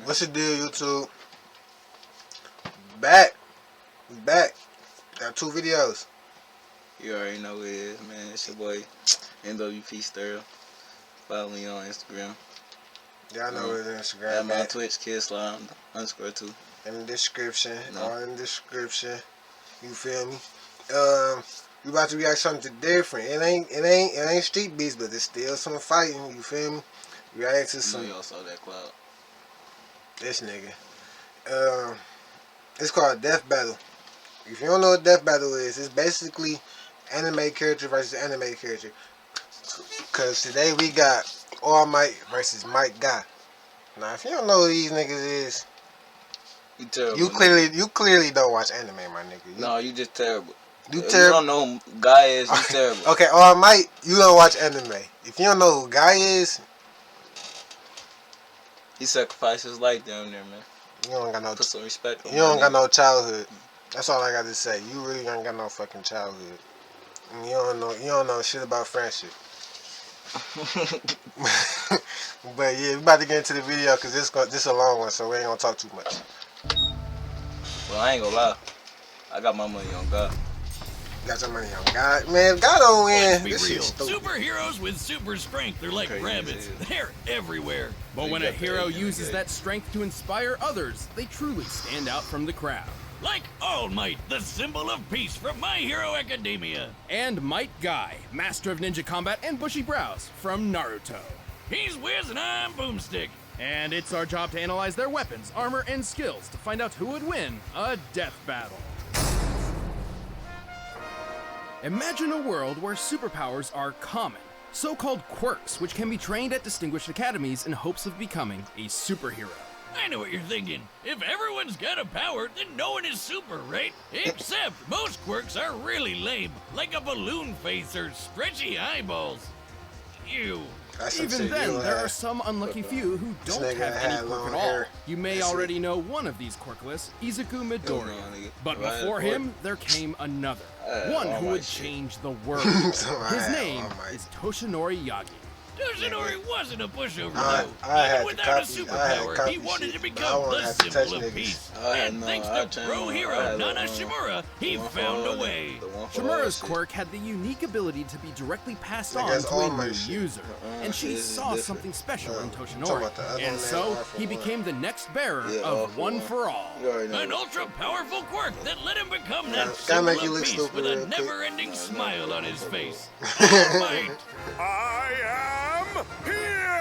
What's the deal, YouTube? Back. We back. Got 2 videos. You already know what it is, man. It's your boy, NWP Sterl. Follow me on Instagram. Y'all know what it is. I Instagram. have my Twitch, KidSlime_2. In the description. No. All in the description. You feel me? We about to react something different. It ain't street beats, but it's still some fighting. You feel me? React to some. Y'all saw that cloud. This nigga. It's called Death Battle. If you don't know what Death Battle is, it's basically anime character versus anime character. Cause today we got All Might versus Might Guy. Now, if you don't know who these niggas is, You terrible. you clearly don't watch anime, my nigga. No, you just terrible. You If terrible. you don't know who Guy is, you terrible. Okay, All Might, you don't watch anime. If you don't know who Guy is, He sacrificed his life down there, man. you don't got no. Put some respect on You don't my got nigga. no childhood. That's all I got to say. You really ain't got no fucking childhood. And you don't know shit about friendship. But yeah, we about to get into the video because this a long one, so we ain't gonna talk too much. Well, I ain't gonna lie. I got my money on God. Got your money on God, man. If God don't win, Let's be this real. shit's stupid. Superheroes with super strength are like Crazy, rabbits. dude. They're everywhere. But You when got a the hero agent, uses okay. that strength to inspire others, they truly stand out from the crowd. Like All Might, the symbol of peace from My Hero Academia. And Might Guy, master of ninja combat and bushy brows from Naruto. He's Wiz and I'm Boomstick. And it's our job to analyze their weapons, armor, and skills to find out who would win a death battle. Imagine a world where superpowers are common, so-called quirks, which can be trained at distinguished academies in hopes of becoming a superhero. I know what you're thinking. If everyone's got a power, then no one is super, right? Except most quirks are really lame, like a balloon face or stretchy eyeballs. Ew. That's some Even shit then, you there had. are some unlucky few who This don't nigga have had any quirk long at all. hair. You may That's already know one of these quirkless, Izuku Midoriya. Don't know, nigga. But Right, before boy. him, there came another. One all who my would shit. change the world. So I His had name all my- is Toshinori Yagi. Toshinori wasn't a pushover, I though. had Even to without copy- a I had to superpower, he copy wanted shit, to but I become won't the have to symbol touch of niggas. peace. I And thanks had to to- pro I hero had Nana the, Shimura, he the one for found all a that- way. the one for all Shimura's that quirk had the unique ability to be directly passed Nigga, on that's to all a my new shit. user, and she this is saw different. something special in talking Toshinori, about the other and one, so all for he one. became the next bearer Yeah, all of for One one. for All. You already know. An ultra-powerful quirk that let him become that Gotta symbol make you of look peace stupid with real a quick. never-ending smile on his face. All Might. I am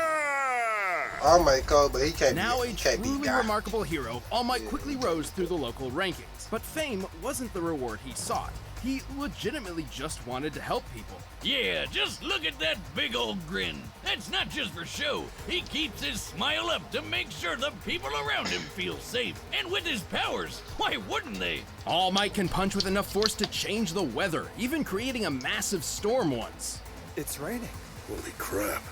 here! All Might cold, but he can't Now be. a He can't be truly God. remarkable hero, All Might quickly rose through the local rankings. But fame wasn't the reward he sought. He legitimately just wanted to help people. Yeah, just look at that big old grin. That's not just for show. He keeps his smile up to make sure the people around him feel safe. And with his powers, why wouldn't they? All Might can punch with enough force to change the weather, even creating a massive storm once. It's raining. Holy crap.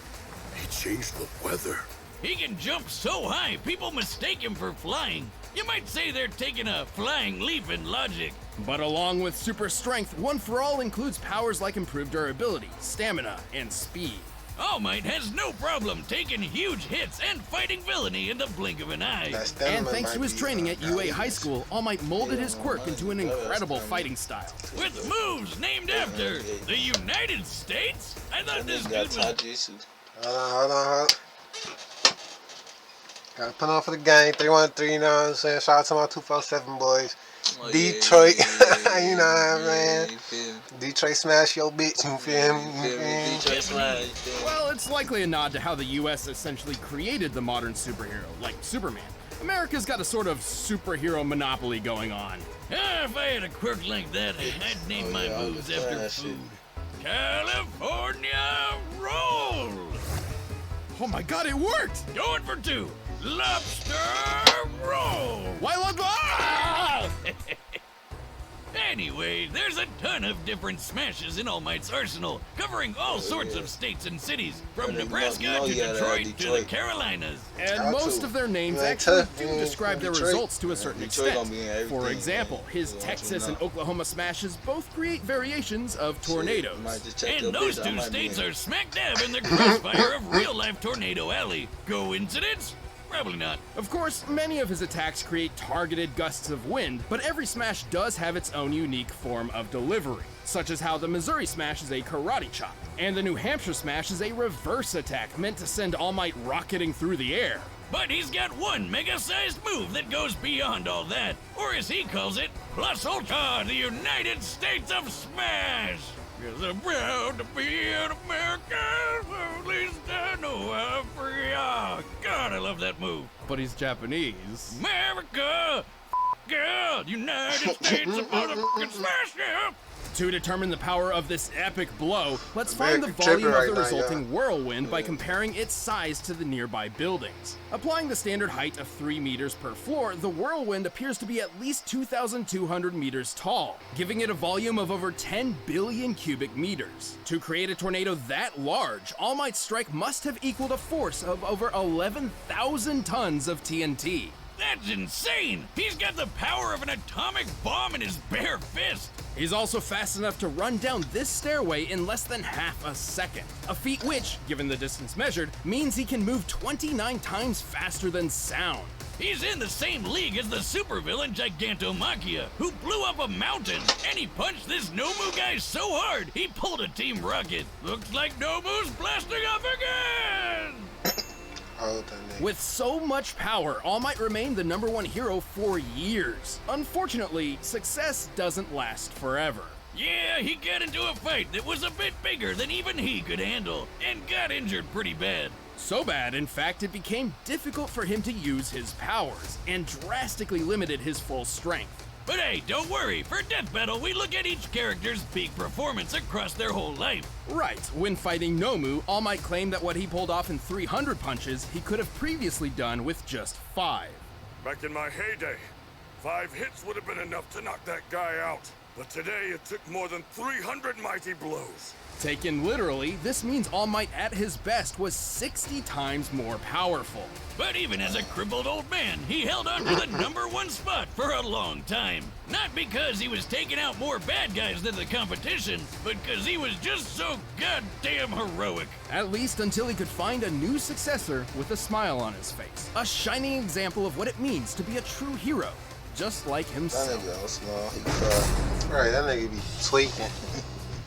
He changed the weather. He can jump so high, people mistake him for flying. You might say they're taking a flying leap in logic. But along with super strength, One for All includes powers like improved durability, stamina, and speed. All Might has no problem taking huge hits and fighting villainy in the blink of an eye. That stamina And thanks might to his be, training at UA High godliness. School, All Might molded his quirk into an incredible fighting style. With moves named after the United States? I thought this Nigga dude got was... Taijutsu. Hold on. Gotta put on for the gang. 313, you know what I'm saying? Shout out to my 247 boys. Oh, Detroit, yeah, you know what I'm saying? You feel me? Detroit smash your bitch, you feel me? You feel me? Detroit slide, you feel me? Well, it's likely a nod to how the US essentially created the modern superhero, like Superman. America's got a sort of superhero monopoly going on. If I had a quirk like that, I'd name my yeah, all moves the after trash food. California roll! Oh my god, it worked! Going for 2. Lobster roll! Why look? Ah! Anyway, there's a ton of different smashes in All Might's arsenal, covering all sorts of states and cities, from You know- Nebraska you know to you gotta Detroit have to the Detroit. Carolinas. And Got most to. of their names You ain't actually tough, do man. describe their Detroit. results to a certain Detroit extent. gonna be in everything, For example, man. his You want Texas to and know. Oklahoma smashes both create variations of tornadoes. Might just check your And those bitch, I two might be states in. are smack dab in the crossfire of real-life Tornado Alley. Coincidence? Probably not. Of course, many of his attacks create targeted gusts of wind, but every smash does have its own unique form of delivery, such as how the Missouri Smash is a karate chop, and the New Hampshire Smash is a reverse attack meant to send All Might rocketing through the air. But he's got one mega-sized move that goes beyond all that, or as he calls it, Plus Ultra, the United States of Smash. Because I'm proud to be an American, at least I know I'm free. Oh, God, I love that move. But he's Japanese. America, God, United States of motherfucking Smash, yeah. To determine the power of this epic blow, let's find the America volume tripping of right the now, resulting whirlwind by comparing its size to the nearby buildings. Applying the standard height of 3 meters per floor, the whirlwind appears to be at least 2,200 meters tall, giving it a volume of over 10 billion cubic meters. To create a tornado that large, All Might's strike must have equaled a force of over 11,000 tons of TNT. That's insane! He's got the power of an atomic bomb in his bare fist! He's also fast enough to run down this stairway in less than half a second. A feat which, given the distance measured, means he can move 29 times faster than sound. He's in the same league as the supervillain Gigantomachia, who blew up a mountain, and he punched this Nomu guy so hard, he pulled a Team Rocket. Looks like Nomu's blasting off again! Hold that nigga. With so much power, All Might remained the #1 hero for years. Unfortunately, success doesn't last forever. Yeah, he got into a fight that was a bit bigger than even he could handle, and got injured pretty bad. So bad, in fact, it became difficult for him to use his powers, and drastically limited his full strength. But hey, don't worry, for Death Battle, we look at each character's peak performance across their whole life. Right, when fighting Nomu, All Might claimed that what he pulled off in 300 punches, he could have previously done with just 5. Back in my heyday, 5 hits would have been enough to knock that guy out. But today it took more than 300 mighty blows. Taken literally, this means All Might at his best was 60 times more powerful. But even as a crippled old man, he held on to the #1 spot for a long time. Not because he was taking out more bad guys than the competition, but because he was just so goddamn heroic. At least until he could find a new successor with a smile on his face. A shining example of what it means to be a true hero, just like That himself. nigga all small. He cry. Right, that nigga be tweaking.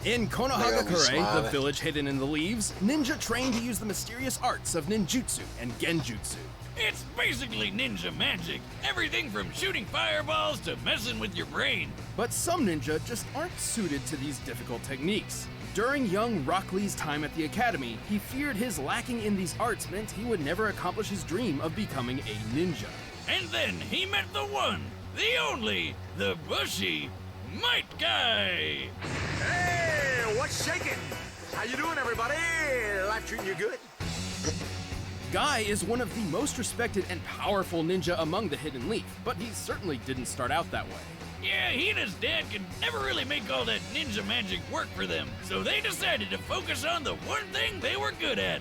In Konohagakure, Nigga, we the smiling. village hidden in the leaves, ninja train to use the mysterious arts of ninjutsu and genjutsu. It's basically ninja magic. Everything from shooting fireballs to messing with your brain. But some ninja just aren't suited to these difficult techniques. During young Rock Lee's time at the academy, he feared his lacking in these arts meant he would never accomplish his dream of becoming a ninja. And then he met the one, the only, the bushy Might Guy. Hey, what's shaking? How you doing, everybody? Life treating you good? Guy is one of the most respected and powerful ninja among the Hidden Leaf, but he certainly didn't start out that way. Yeah, he and his dad could never really make all that ninja magic work for them, so they decided to focus on the one thing they were good at,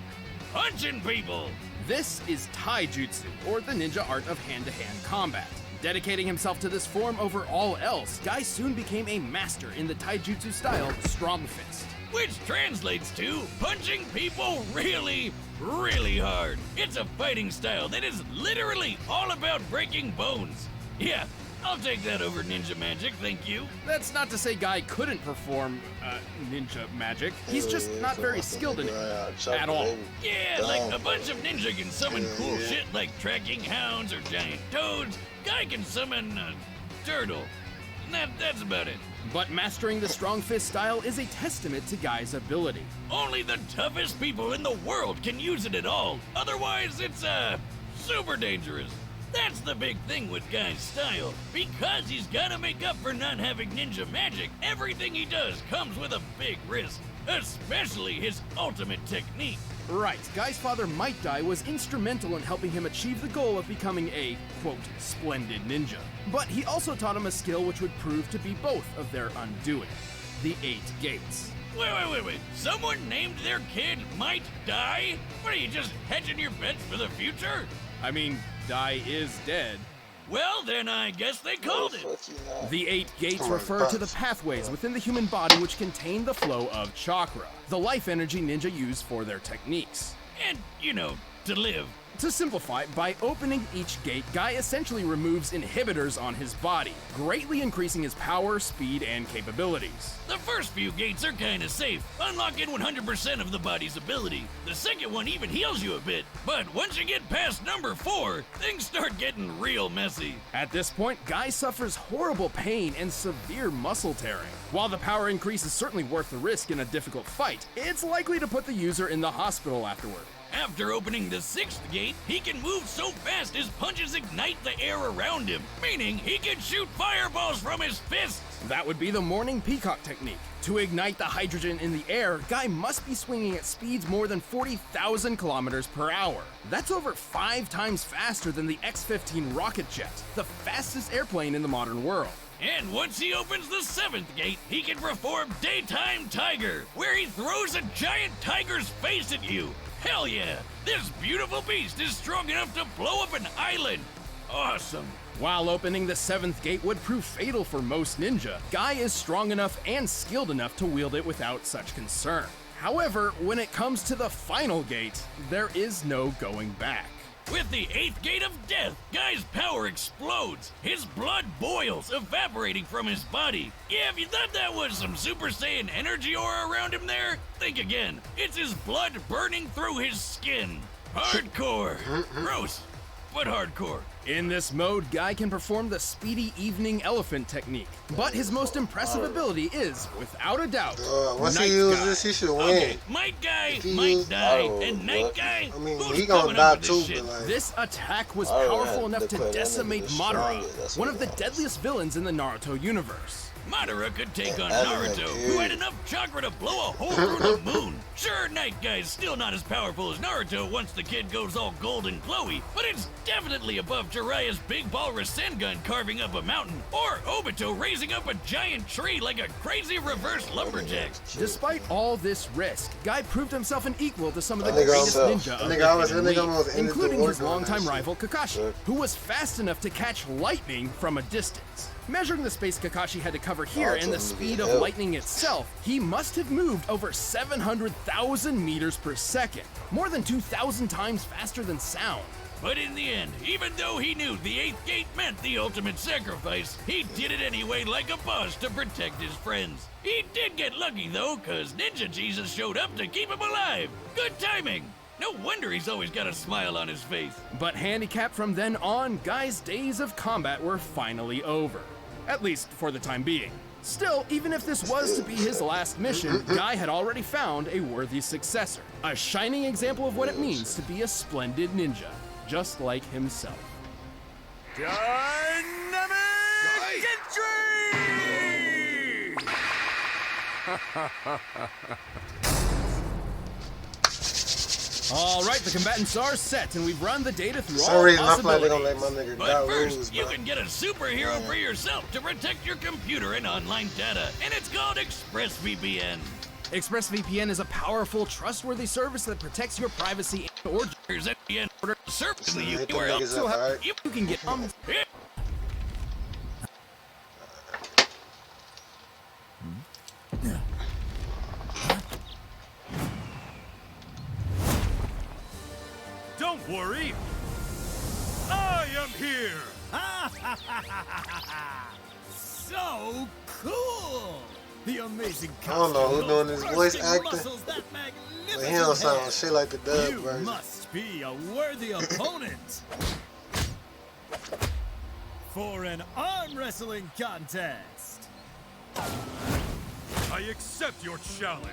punching people. This is Taijutsu, or the ninja art of hand-to-hand combat. Dedicating himself to this form over all else, Guy soon became a master in the Taijutsu style Strong Fist. Which translates to punching people really, really hard. It's a fighting style that is literally all about breaking bones. Yeah, I'll take that over ninja magic, thank you. That's not to say Guy couldn't perform ninja magic. He's just not very skilled in it at all. Yeah, like a bunch of ninja can summon cool shit like tracking hounds or giant toads. Guy can summon a turtle. And that's about it. But mastering the Strong Fist style is a testament to Guy's ability. Only the toughest people in the world can use it at all. Otherwise, it's, super dangerous. That's the big thing with Guy's style. Because he's gotta make up for not having ninja magic, everything he does comes with a big risk. Especially his ultimate technique. Right, Guy's father Might Guy was instrumental in helping him achieve the goal of becoming a, quote, splendid ninja. But he also taught him a skill which would prove to be both of their undoing. The 8 Gates. Wait. Someone named their kid Might Die? What are you, just hedging your bets for the future? I mean, Dai is dead. Well, then I guess they called it. The 8 Gates refer to the pathways within the human body which contain the flow of chakra, the life energy ninja use for their techniques. And, you know, to live. To simplify, by opening each gate, Guy essentially removes inhibitors on his body, greatly increasing his power, speed, and capabilities. The first few gates are kinda safe, unlocking 100% of the body's ability. The second one even heals you a bit, but once you get past number 4, things start getting real messy. At this point, Guy suffers horrible pain and severe muscle tearing. While the power increase is certainly worth the risk in a difficult fight, it's likely to put the user in the hospital afterward. After opening the 6th gate, he can move so fast his punches ignite the air around him, meaning he can shoot fireballs from his fists. That would be the Morning Peacock technique. To ignite the hydrogen in the air, Guy must be swinging at speeds more than 40,000 kilometers per hour. That's over 5 times faster than the X-15 rocket jet, the fastest airplane in the modern world. And once he opens the 7th gate, he can perform Daytime Tiger, where he throws a giant tiger's face at you. Hell yeah! This beautiful beast is strong enough to blow up an island. Awesome. While opening the 7th gate would prove fatal for most ninja, Guy is strong enough and skilled enough to wield it without such concern. However, when it comes to the final gate, there is no going back. With the 8th gate of death, Guy's power explodes. His blood boils, evaporating from his body. Yeah, if you thought that was some Super Saiyan energy aura around him there, think again. It's his blood burning through his skin. Hardcore. Gross, but hardcore. In this mode, Guy can perform the Speedy Evening Elephant technique, but his most impressive ability is, without a doubt, Once Night he uses Guy. this, he should win. Okay, Might Guy might die, and Night Guy, I mean, who's he gonna coming die up with too, this shit? but like, This attack was I don't powerful have enough to to declare that decimate nigga the Madara, strongest, that's one what of the it was. deadliest villains in the Naruto universe. Madara could take on Element, Naruto, dude. who had enough chakra to blow a hole through the moon. Sure, Night Guy's still not as powerful as Naruto once the kid goes all gold and glowy, but it's definitely above Jiraiya's big ball Rasengan carving up a mountain, or Obito raising up a giant tree like a crazy reverse lumberjack. Despite all this risk, Guy proved himself an equal to some of the That nigga greatest also- ninja of that nigga the almost- Hidden that nigga League, almost ended the including war his doing that longtime shit. rival Kakashi, who was fast enough to catch lightning from a distance. Measuring the space Kakashi had to cover here and the speed of lightning itself, he must have moved over 700,000 meters per second, more than 2,000 times faster than sound. But in the end, even though he knew the 8th gate meant the ultimate sacrifice, he did it anyway like a boss to protect his friends. He did get lucky though, cause Ninja Jesus showed up to keep him alive. Good timing. No wonder he's always got a smile on his face. But handicapped from then on, Guy's days of combat were finally over. At least for the time being. Still, even if this was to be his last mission, Guy had already found a worthy successor. A shining example of what it means to be a splendid ninja, just like himself. Dynamic entry! All right, the combatants are set, and we've run the data through for all some reason I feel like they possibilities. gonna let my nigga But die first, lose, you bro. can get a superhero for yourself to protect your computer and online data, and it's called ExpressVPN. ExpressVPN is a powerful, trustworthy service that protects your privacy or Here's VPN order service in the Hit them URL. niggas up, alright? You you can get Yeah. Don't worry. I am here. So cool! The amazing I don't know who costume, doing those this voice bursting acting, muscles, that but he don't sound magnificent shit like the dub head. You version. must be a worthy opponent for an arm wrestling contest. I accept your challenge.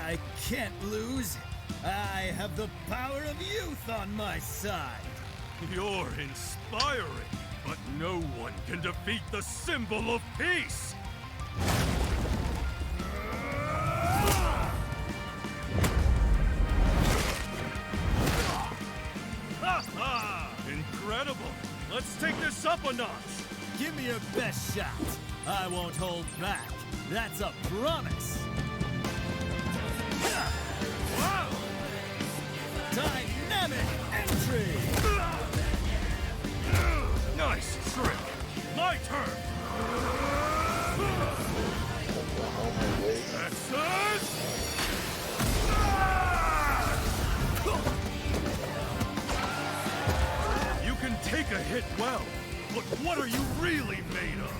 I can't lose. I have the power of youth on my side. You're inspiring, but no one can defeat the symbol of peace. Ha ha! Incredible! Let's take this up a notch. Give me your best shot. I won't hold back. That's a promise. Wow! Dynamic entry. Nice trick. My turn. well, but what are you really made of?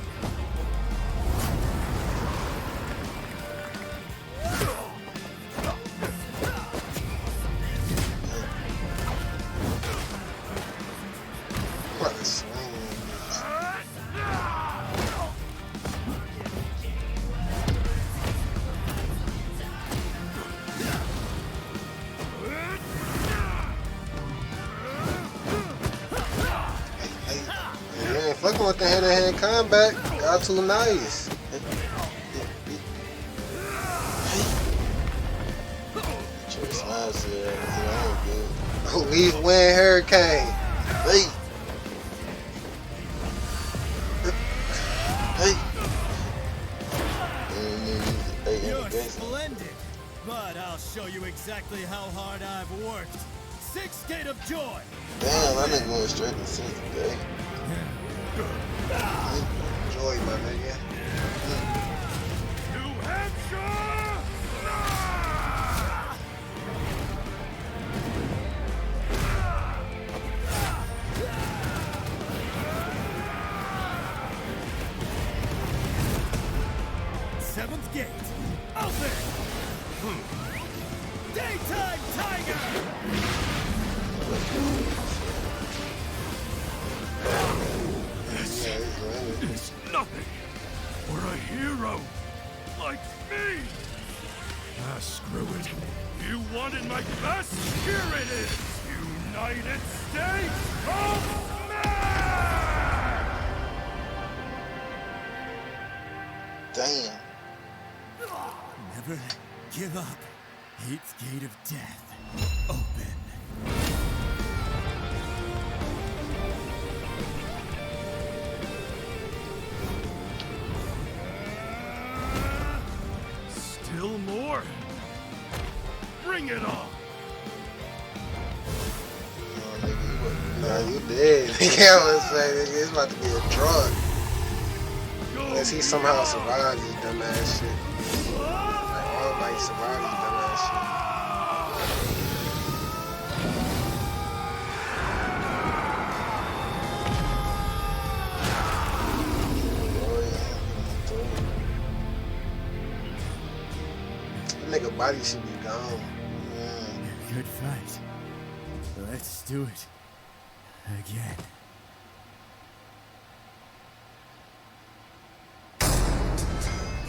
What a swing. You ain't fucking with the hand-to-hand combat. Y'all too nice. Choice lines there. Good. Leaf Wind Hurricane. Hey. Hey. You're splendid, but I'll show you exactly how hard I've worked. 6 Gate of Joy. Damn, that nigga going straight to 6 Gate. Joy, my nigga. New Hampshire! Seventh Gate. Open. Daytime Tiger. It's nothing for a hero like me. Ah, screw it. You wanted my best? Here it is. United States of Smash! Damn. Never give up. 8th Gate of Death. Open. Still more? Bring it on! Nah, you dead. Nigga, I was saying, nigga, it's about to be a drug. Unless he somehow survives this dumbass shit. Like, All Might survives this dumbass shit. That nigga body should be gone. Good fight. Let's do it again.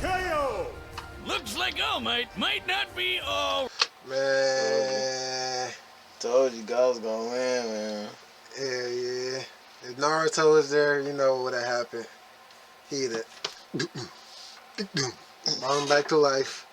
KO! Looks like All Might might not be all. Man. Told you guys was gonna win, man. Yeah. If Naruto was there, you know what would have happened. He'd have brought him back to life.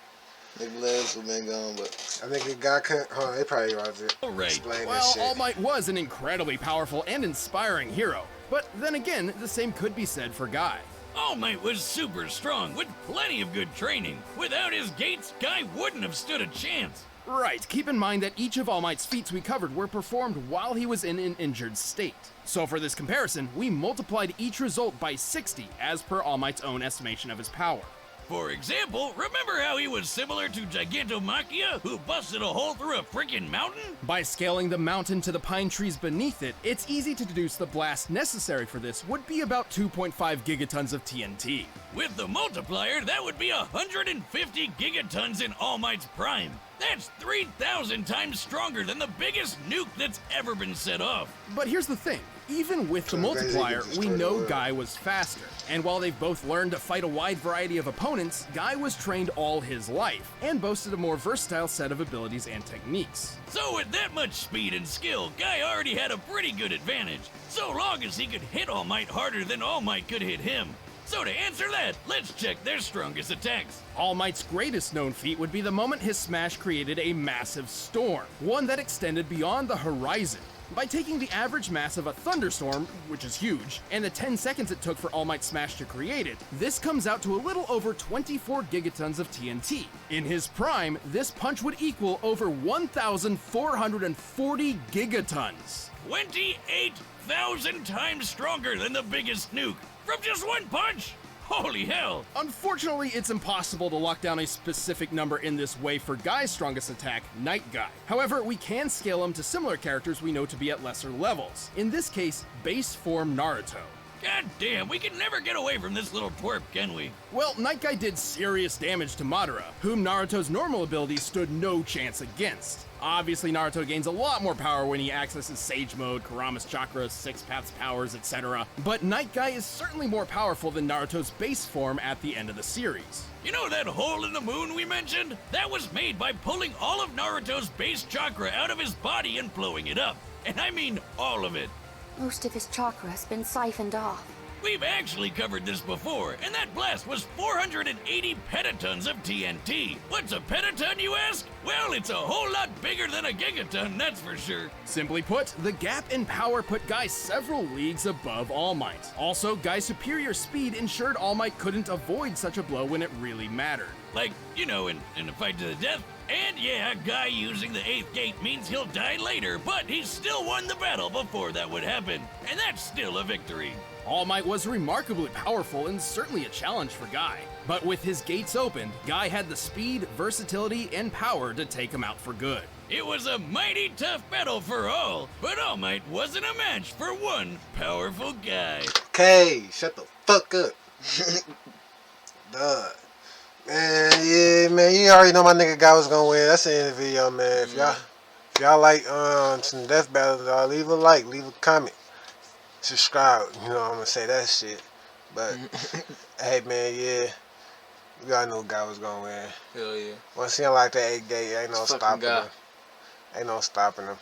Nigga legs would been gone, but I think it got they probably watched it. Right. Explain Well, this shit. All Might was an incredibly powerful and inspiring hero. But then again, the same could be said for Guy. All Might was super strong with plenty of good training. Without his gates, Guy wouldn't have stood a chance. Right, keep in mind that each of All Might's feats we covered were performed while he was in an injured state. So for this comparison, we multiplied each result by 60 as per All Might's own estimation of his power. For example, remember how he was similar to Gigantomachia, who busted a hole through a freaking mountain? By scaling the mountain to the pine trees beneath it, it's easy to deduce the blast necessary for this would be about 2.5 gigatons of TNT. With the multiplier, that would be 150 gigatons in All Might's prime. That's 3,000 times stronger than the biggest nuke that's ever been set off. But here's the thing, even with the So basically multiplier, just we destroy the know world. Guy was faster. And while they've both learned to fight a wide variety of opponents, Guy was trained all his life, and boasted a more versatile set of abilities and techniques. So with that much speed and skill, Guy already had a pretty good advantage, so long as he could hit All Might harder than All Might could hit him. So to answer that, let's check their strongest attacks. All Might's greatest known feat would be the moment his smash created a massive storm, one that extended beyond the horizon. By taking the average mass of a thunderstorm, which is huge, and the 10 seconds it took for All Might's smash to create it, this comes out to a little over 24 gigatons of TNT. In his prime, this punch would equal over 1,440 gigatons. 28,000 times stronger than the biggest nuke from just one punch. Holy hell! Unfortunately, it's impossible to lock down a specific number in this way for Guy's strongest attack, Night Guy. However, we can scale him to similar characters we know to be at lesser levels. In this case, base form Naruto. God damn, we can never get away from this little twerp, can we? Well, Night Guy did serious damage to Madara, whom Naruto's normal abilities stood no chance against. Obviously, Naruto gains a lot more power when he accesses Sage Mode, Kurama's chakras, Six Paths powers, etc. But Night Guy is certainly more powerful than Naruto's base form at the end of the series. You know that hole in the moon we mentioned? That was made by pulling all of Naruto's base chakra out of his body and blowing it up. And I mean all of it. Most of his chakra has been siphoned off. We've actually covered this before, and that blast was 480 petatons of TNT. What's a petaton, you ask? Well, it's a whole lot bigger than a gigaton, that's for sure. Simply put, the gap in power put Guy several leagues above All Might. Also, Guy's superior speed ensured All Might couldn't avoid such a blow when it really mattered. Like, you know, in a fight to the death. And yeah, Guy using the 8th gate means he'll die later, but he still won the battle before that would happen. And that's still a victory. All Might was remarkably powerful and certainly a challenge for Guy. But with his gates opened, Guy had the speed, versatility, and power to take him out for good. It was a mighty tough battle for all, but All Might wasn't a match for one powerful guy. Okay, shut the fuck up. Duh. Man, yeah, man, you already know my nigga Guy was gonna win. That's the end of the video, man. If y'all like some death battles, leave a like, leave a comment, subscribe. You know I'm gonna say that shit. But hey, man, yeah, you gotta know Guy was gonna win. Hell yeah. Once he unlocked that 8 gate, ain't no Fucking stopping Guy. him. Ain't no stopping him.